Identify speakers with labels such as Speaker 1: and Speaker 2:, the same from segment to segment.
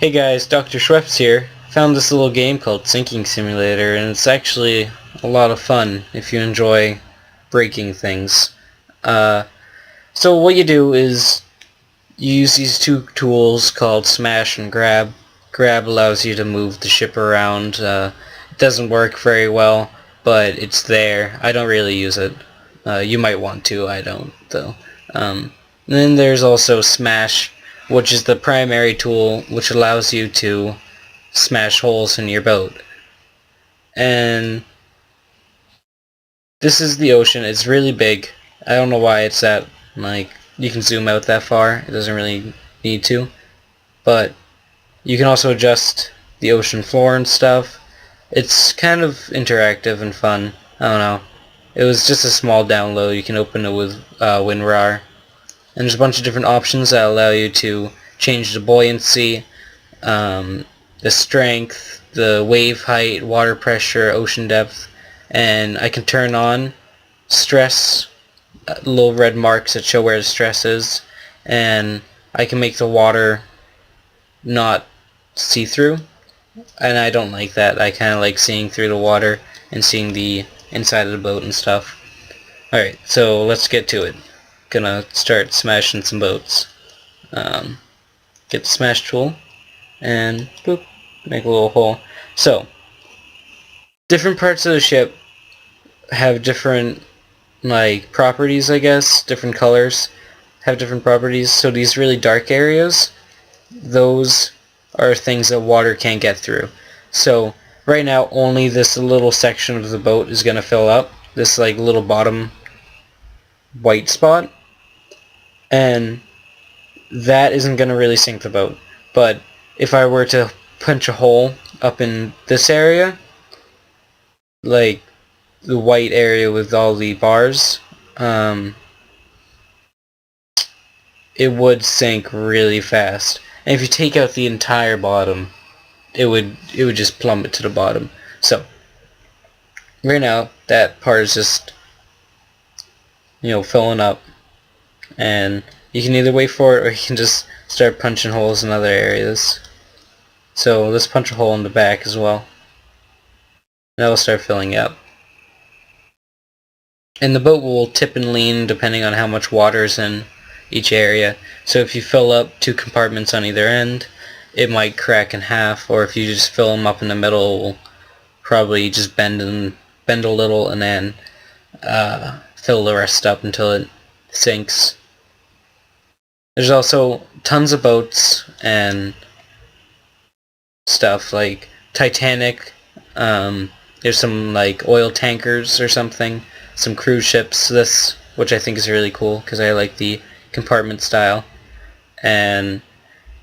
Speaker 1: Hey guys, Dr. Schweppes here. Found this little game called Sinking Simulator, and it's actually a lot of fun if you enjoy breaking things. So what you do is you use these two tools called Smash and Grab. Grab allows you to move the ship around. It doesn't work very well, but it's there. I don't really use it. You might want to, I don't, though. And then there's also Smash, which is the primary tool which allows you to smash holes in your boat. And this is the ocean. It's really big. I don't know why it's that, you can zoom out that far. It doesn't really need to. But you can also adjust the ocean floor and stuff. It's kind of interactive and fun. I don't know. It was just a small download. You can open it with WinRAR. And there's a bunch of different options that allow you to change the buoyancy, the strength, the wave height, water pressure, ocean depth, and I can turn on stress, little red marks that show where the stress is, and I can make the water not see-through, and I don't like that. I kind of like seeing through the water and seeing the inside of the boat and stuff. Alright, so let's get to it. Gonna start smashing some boats. Get the smash tool and boop, make a little hole. So different parts of the ship have different properties, I guess. Different colors have different properties. So these really dark areas, those are things that water can't get through. So right now only this little section of the boat is gonna fill up, this little bottom white spot, and that isn't going to really sink the boat. But if I were to punch a hole up in this area, like the white area with all the bars, it would sink really fast. And if you take out the entire bottom, it would just plummet to the bottom. So right now that part is just filling up, and you can either wait for it or you can just start punching holes in other areas. So let's punch a hole in the back as well. That will start filling up. And the boat will tip and lean depending on how much water is in each area. So if you fill up 2 compartments on either end, it might crack in half, or if you just fill them up in the middle, it will probably just bend a little and then fill the rest up until it sinks. There's also tons of boats and stuff like Titanic. There's some oil tankers or something, some cruise ships. This, which I think is really cool because I like the compartment style. And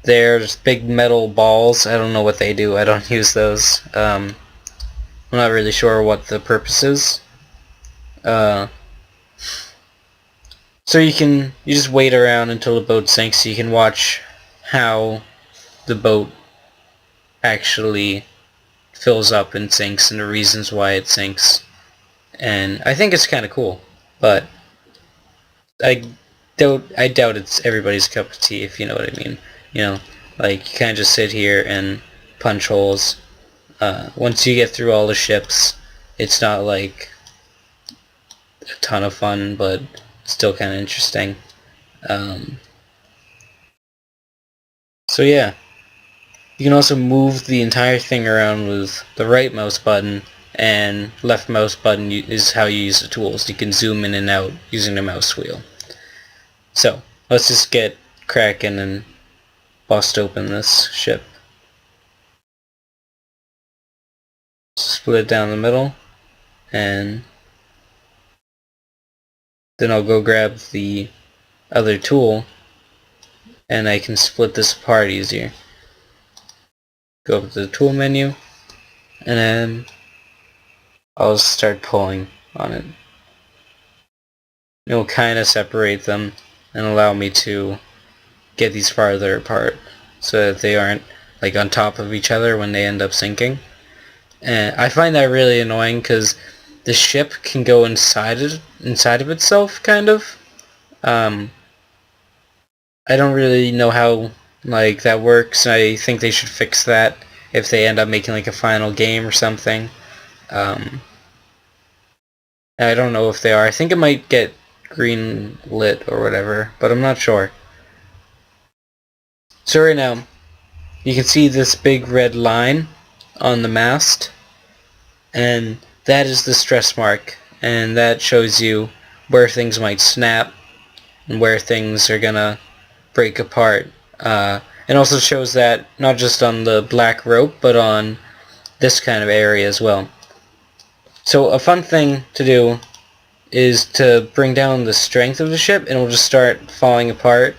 Speaker 1: there's big metal balls. I don't know what they do. I don't use those. I'm not really sure what the purpose is. So you just wait around until the boat sinks so you can watch how the boat actually fills up and sinks and the reasons why it sinks. And I think it's kind of cool, but I doubt it's everybody's cup of tea, if you know what I mean. You kind of just sit here and punch holes. Once you get through all the ships, it's not a ton of fun, but still kind of interesting. So yeah, you can also move the entire thing around with the right mouse button, and left mouse button is how you use the tools. You can zoom in and out using the mouse wheel. So let's just get cracking and bust open this ship. Split it down the middle, and then I'll go grab the other tool and I can split this apart easier. Go up to the tool menu, and then I'll start pulling on it. It will kind of separate them and allow me to get these farther apart so that they aren't on top of each other when they end up sinking. And I find that really annoying because the ship can go inside of itself, kind of. I don't really know how like that works. I think they should fix that if they end up making like a final game or something. I don't know if they are. I think it might get green lit or whatever, but I'm not sure. So right now, you can see this big red line on the mast, and that is the stress mark, and that shows you where things might snap and where things are gonna break apart. And also shows that not just on the black rope, but on this kind of area as well. So a fun thing to do is to bring down the strength of the ship, and it will just start falling apart.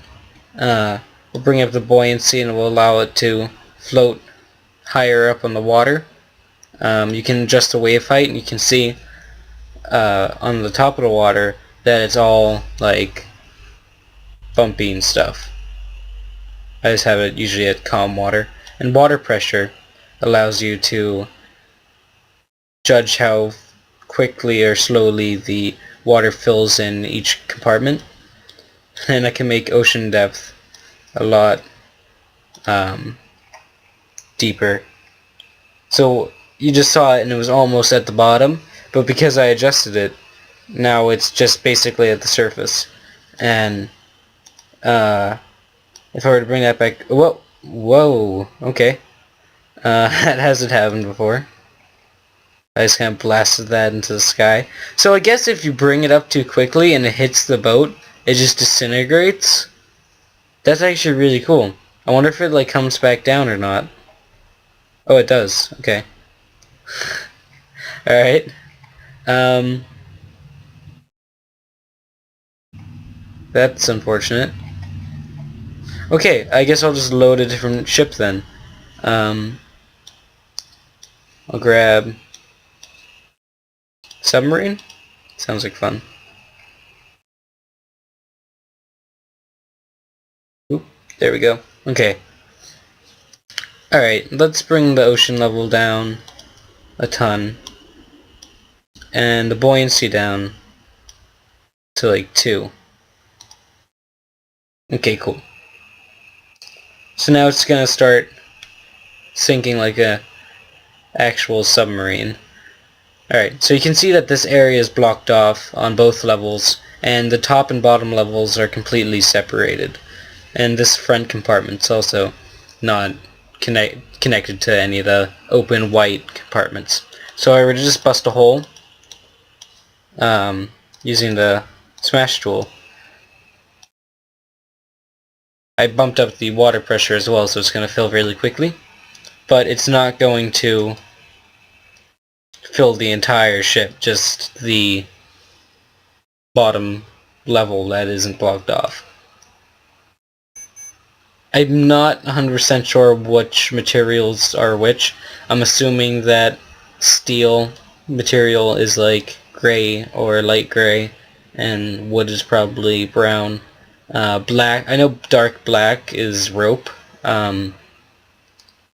Speaker 1: We'll bring up the buoyancy, and it will allow it to float higher up on the water. You can adjust the wave height, and you can see on the top of the water that it's all like bumpy and stuff. I just have it usually at calm water. And water pressure allows you to judge how quickly or slowly the water fills in each compartment. And I can make ocean depth a lot deeper. So you just saw it and it was almost at the bottom, but because I adjusted it, now it's just basically at the surface. And if I were to bring that back, whoa, okay. That hasn't happened before. I just kind of blasted that into the sky. So I guess if you bring it up too quickly and it hits the boat, it just disintegrates. That's actually really cool. I wonder if it like comes back down or not. Oh, it does. Okay. Alright. That's unfortunate. Okay, I guess I'll just load a different ship then. I'll grab submarine. Sounds like fun. Oop, there we go. Okay. Alright, let's bring the ocean level down a ton. And the buoyancy down to like 2. Okay, cool. So now it's gonna start sinking like a actual submarine. Alright, so you can see that this area is blocked off on both levels, and the top and bottom levels are completely separated. And this front compartment's also not connected to any of the open white compartments. So I would just bust a hole using the smash tool. I bumped up the water pressure as well, so it's going to fill really quickly, but it's not going to fill the entire ship, just the bottom level that isn't blocked off. I'm not 100% sure which materials are which. I'm assuming that steel material is like gray or light gray, and wood is probably brown. Black, I know dark black is rope, and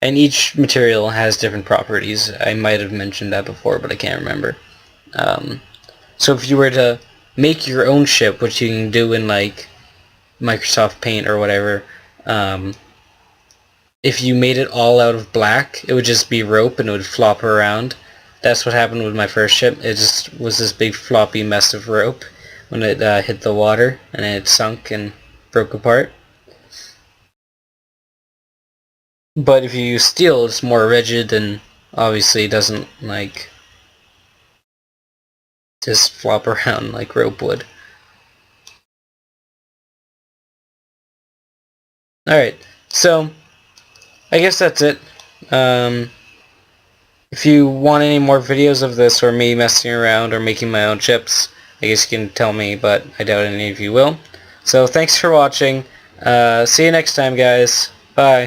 Speaker 1: each material has different properties. I might have mentioned that before, but I can't remember. So if you were to make your own ship, which you can do in like Microsoft Paint or whatever, if you made it all out of black, it would just be rope and it would flop around. That's what happened with my first ship. It just was this big floppy mess of rope when it hit the water, and then it sunk and broke apart. But if you use steel, it's more rigid and obviously doesn't like just flop around like rope would. Alright, so I guess that's it. If you want any more videos of this or me messing around or making my own chips, I guess you can tell me, but I doubt any of you will. So thanks for watching. See you next time, guys. Bye.